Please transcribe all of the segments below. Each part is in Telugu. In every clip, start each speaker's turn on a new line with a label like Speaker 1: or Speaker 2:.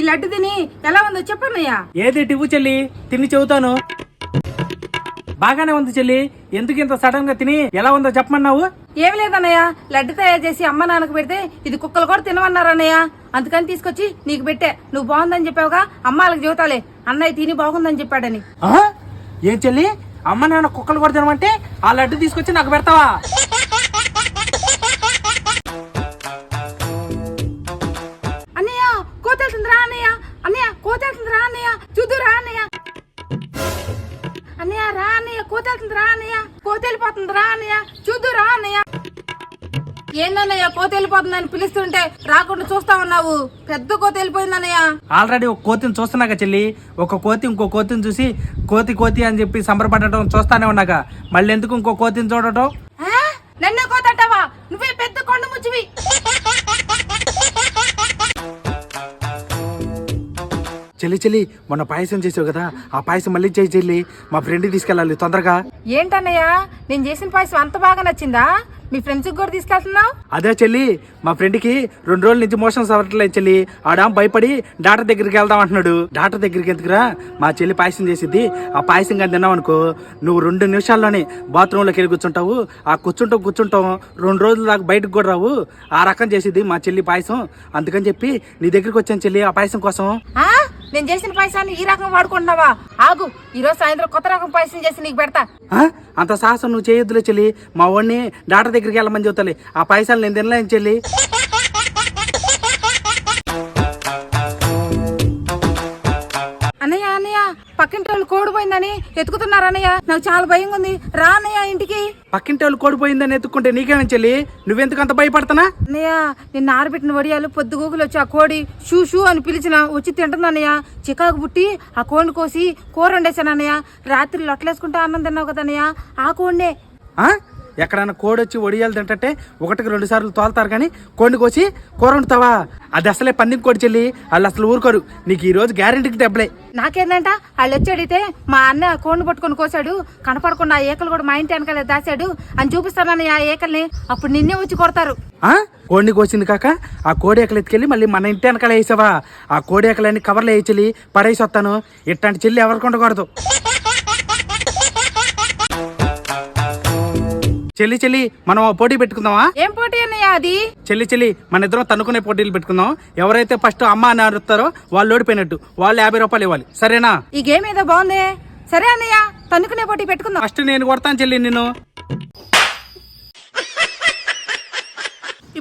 Speaker 1: లడ్డు తిని ఎలా ఉందో చెప్పన్నయ్యా.
Speaker 2: ఏది టివ్వు చెల్లి, తిని చెబుతాను. బాగానే ఉంది చెల్లి. ఎందుకు ఇంత సడన్ గా తిని ఎలా ఉందో చెప్పమన్నావు?
Speaker 1: ఏమి లేదన్నయ్య, లడ్డు తయారు చేసి అమ్మ నాన్నకు పెడితే ఇది కుక్కలు కూడా తినమన్నారన్నయ్య. అందుకని తీసుకొచ్చి నీకు పెట్టే. నువ్వు బాగుందని చెప్పావుగా, అమ్మ వాళ్ళకి చెబుతాలే అన్నయ్య తిని బాగుందని చెప్పాడని.
Speaker 2: ఏం చెల్లి, అమ్మ నాన్న కుక్కలు కూడా తినమంటే ఆ లడ్డు తీసుకొచ్చి నాకు పెడతావా?
Speaker 1: అన్నయ్య కోతేళ్తుందిరా అన్నయ్య, అన్నయ్య కోతేళ్తుందిరా అన్నయ్య, చూదురా అన్నయ్య. అన్నయ్య రా అన్నయ్య, కోతేళ్తుందిరా అన్నయ్య, కోతేలిపోతుందిరా అన్నయ్య, చూదురా అన్నయ్య. ఏందన్నయ్య కోతేలిపోతుందని పిలుస్తుంటే రాకుండా చూస్తా ఉన్నావు? పెద్ద కోతి వెళ్ళిపోయిందన్నయ్య.
Speaker 2: ఆల్రెడీ ఒక కోతిని చూస్తున్నాక చెల్లి. ఒక కోతి ఇంకో కోతిని చూసి కోతి కోతి అని చెప్పి సంబరపడటం చూస్తానే ఉన్నాక మళ్ళీ ఎందుకు ఇంకో కోతిని చూడటం?
Speaker 1: నన్నే కోతంటావా? నువ్వే పెద్ద కొండ ముచ్చివి.
Speaker 2: చెల్లి చెల్లి, మొన్న పాయసం చేసావు కదా, ఆ పాయసం మళ్ళీ చేయి చెల్లి. మా ఫ్రెండ్ తీసుకెళ్ళాలి తొందరగా.
Speaker 1: ఏంటన్నయ్య, నేను చేసిన పాయసం అంత బాగా నచ్చిందా? మీ ఫ్రెండ్స్ కూడా తీసుకెళ్తున్నావు?
Speaker 2: అదే చెల్లి, మా ఫ్రెండ్ కి 2 రోజుల నుంచి మోషన్స్ అవ్వట్లేదు చెల్లి. ఆడ భయపడి డాక్టర్ దగ్గరికి వెళ్దాం అంటున్నాడు. డాక్టర్ దగ్గరికి ఎందుకురా, మా చెల్లి పాయసం చేసిద్ది. ఆ పాయసం కానీ తిన్నావు అనుకో, నువ్వు 2 నిమిషాల్లోనే బాత్రూంలోకి వెళ్ళి కూర్చుంటావు. ఆ కూర్చుంటాం 2 రోజుల దాకా బయటకు కూడా రావు. ఆ రకం చేసిద్ది మా చెల్లి పాయసం. అందుకని చెప్పి నీ దగ్గరికి వచ్చాను చెల్లి ఆ పాయసం కోసం.
Speaker 1: నేను చేసిన పాయసాన్ని ఈ రకం వాడుకుంటున్నావా? ఆగు, ఈ రోజు సాయంత్రం కొత్త రకం పాయసం చేసి నీకు పెడతా.
Speaker 2: అంత సాహసం నువ్వు చేయొద్దులే చెల్లి. మా వాడిని డాక్టర్ దగ్గరికి వెళ్ళమని చెబుతాలి. ఆ పాయసాలు నేను తినలేను చెల్లి.
Speaker 1: అన్నయ్య అన్నయ్య, పక్కింటి వాళ్ళు కోడిపోయిందని ఎత్తుకుతున్నారు అన్నయ్య. నాకు చాలా భయంగా ఉంది. రా అన్నయ్య ఇంటికి.
Speaker 2: పక్కింటి వాళ్ళు కోడిపోయిందని ఎత్తుకుంటే నీకేమని చెల్లి? నువ్వెందుకు అంత భయపడుతున్నా?
Speaker 1: అన్నయ్య, నిన్న ఆరబెట్టిన వడియాలు పొద్దుగూకులు వచ్చి ఆ కోడి షూ షూ అని పిలిచిన వచ్చి తింటుంది అన్నయ్య. చికాకు పుట్టి ఆ కోడిని కోసి కూర వండేశాను అన్నయ్య. రాత్రి లొట్టలేసుకుంటే అన్నం తిన్నావు కదా అన్నయ్య, ఆ కోడినే.
Speaker 2: ఎక్కడన్నా కోడి వచ్చి వడియాలు తింటే 1-2 సార్లు తోలుతారు కానీ కోడిని కోసి కూర వండుతావా? అది అసలే పందికి కోడి చెల్లి. వాళ్ళు అసలు ఊరుకోరు. నీకు ఈ రోజు గ్యారెంటీకి దెబ్బలే.
Speaker 1: నాకేందంట, వాళ్ళు వచ్చి అడిగితే మా అన్న కోడిని పట్టుకొని కోసాడు, కనపడకుండా ఆ ఏకలు కూడా మా ఇంటి వెనకాల దాచాడు అని చూపిస్తానని ఆ ఏకల్ని. అప్పుడు నిన్నే వచ్చి కొడతారు.
Speaker 2: కోడిని కోసింది కాక ఆ కోడి ఏకలు ఎత్తుకెళ్ళి మళ్ళీ మన ఇంటి వెనకాల వేసావా? ఆ కోడి ఏకలన్నీ కవర్లో వేయి చెల్లి, పడేసి వస్తాను. ఇట్లాంటి చెల్లి ఎవరికి ఉండకూడదు. చెల్లి మనం పోటీ పెట్టుకుందామా?
Speaker 1: ఏం పోటీ అన్నయ్య అది?
Speaker 2: చెల్లి మన ఇద్దరం తన్నుకునే పోటీలు పెట్టుకుందాం. ఎవరైతే ఫస్ట్ అమ్మ అని అరుస్తారో వాళ్ళు ఓడిపోయినట్టు. వాళ్ళు 50 రూపాయలు ఇవ్వాలి, సరేనా?
Speaker 1: ఈ గేమ్ ఏదో బాగుంది. సరే అన్నయ్య, తన్నుకునే పోటీ పెట్టుకుందాం.
Speaker 2: ఫస్ట్ నేను కొడతాను చెల్లి నిన్ను.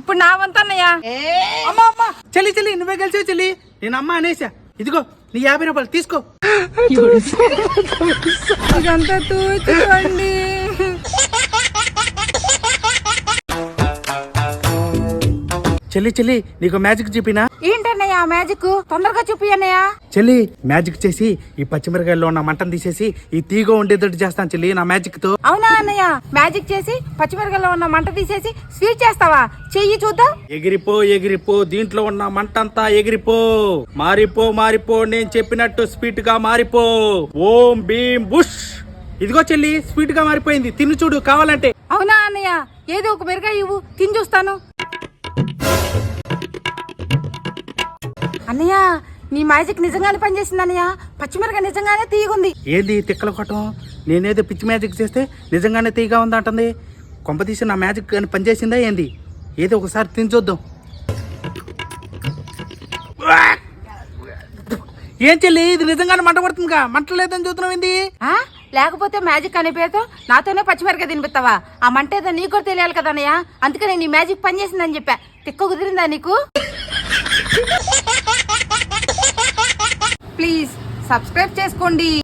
Speaker 1: ఇప్పుడు నా వంతు అన్నయ్య.
Speaker 2: అమ్మ చెల్లి నువ్వే గెలిచావు చెల్లి. నేను అమ్మ అనేసా. ఇదిగో నీ 50 రూపాయలు తీసుకో.
Speaker 1: ఇదంతా తూచుకోండి.
Speaker 2: చెల్లి నీకు మ్యాజిక్ చూపినా?
Speaker 1: ఏంటన్నయ్య ఆ మ్యాజిక్? తొందరగా చూపి అన్నయ్య.
Speaker 2: చెల్లి మ్యాజిక్ చేసి ఈ పచ్చిమిరకాయల్లో ఉన్న మంటను తీసేసి ఈ తీగ ఉండేటట్టు చేస్తాను చెల్లి నా మ్యాజిక్ తో.
Speaker 1: అవునా అన్నయ్య? మ్యాజిక్ చేసి పచ్చిమిరకాయల్లో ఉన్న మంట తీసేసి స్వీట్ చేస్తావా? చెయ్యి చూద్దాం.
Speaker 2: ఎగిరిపో దీంట్లో ఉన్న మంట అంతా ఎగిరిపో. మారిపో నేను చెప్పినట్టు స్వీట్ గా మారిపో. ఓం భీం బుష్. ఇదిగో చెల్లి స్వీట్ గా మారిపోయింది. తిని చూడు కావాలంటే.
Speaker 1: అవునా అన్నయ్య? ఏదో ఒక మిరకాయ ఇవ్వు, తిని చూస్తాను. అన్నయ్య, నీ మ్యాజిక్ నిజంగానే పనిచేసింది అన్నయ్య. పచ్చిమిరకాయ నిజంగానే తీయగుంది.
Speaker 2: ఏంది తిక్కల కొట్టం? నేనేదో పిచ్చి మ్యాజిక్ చేస్తే నిజంగానే తీయగా ఉంది అంటుంది. కొంపతీసి నా మ్యాజిక్ అని పనిచేసిందా ఏంది? ఏదో ఒకసారి తిని చూద్దాం. ఏం చెల్లి ఇది నిజంగానే మంట పడుతుందిగా? మంట లేదని చూస్తున్నావు ఏంది?
Speaker 1: లేకపోతే మ్యాజిక్ అనే పేరుతో నాతోనే పచ్చిమిరకాయ తినిపిస్తావా? ఆ మంట ఏదో నీకు కూడా తెలియాలి కదా అన్నయ్య. అందుకని నీ మ్యాజిక్ పనిచేసిందని చెప్పా. తిక్క కుదిరిందా నీకు? ప్లీజ్ సబ్స్క్రైబ్ చేసుకోండి.